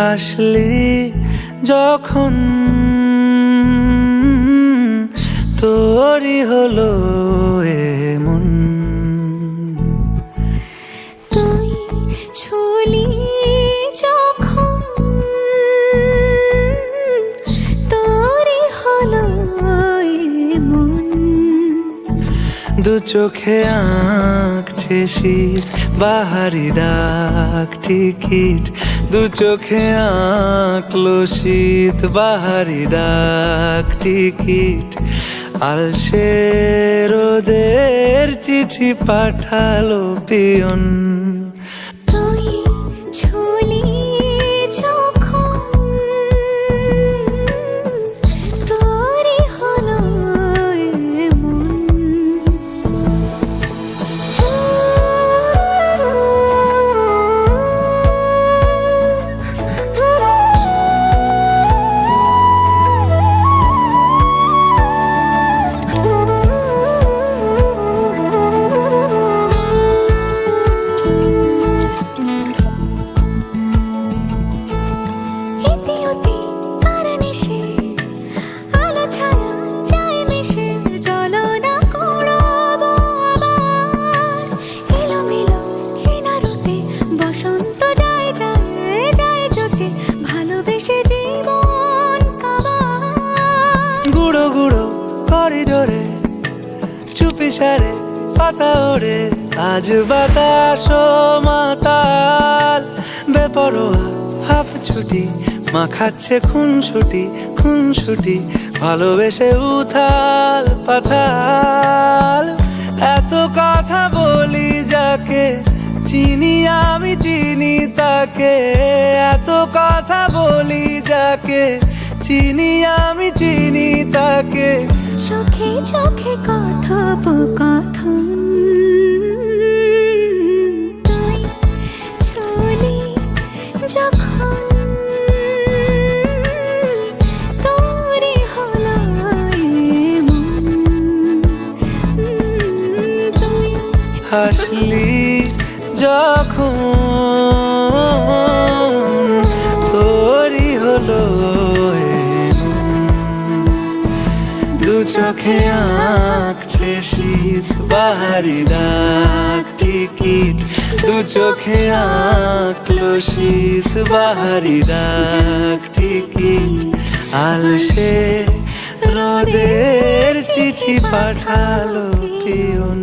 হাসলি যখন তোরই হলো এমন। তুই ছুলি যখন তোরই হলো এমন। দু চোখে আঁকছে শীত বাহারি ডাক টিকিট, দু চোখে আঁকলো শীত বাহারি ডাক টিকিট। আলসে রোদের চিঠি পাঠালো পিয়ন। তুই ছুলি যখন তোরই হলো এমন। গুঁড়ো গুঁড়ো করিডোরে চুপি সারে পাতা ওড়ে, আজ বাতাস মাতাল বেপরোয়া হাফ ছুটি মাখাচ্ছে খুনসুটি খুনসুটি, ভালোবেসে উথাল পাথাল। এত কথা বলি যাকে চিনি আমি চিনি তাকে, এত কথা বলি যাকে চিনি আমি চিনি তাকে। চোখে চোখে কথোপকথন, তুই ছুলি যখন তোরই হলো এমন। তুই হাসলি যখন তোরই হলো দু চোখে আঁকছে শীত বাহারি ডাক টিকিট, দু চোখে আঁকলো শীত বাহারি ডাক টিকিট। আলসে রোদের চিঠি পাঠালো পিয়ন।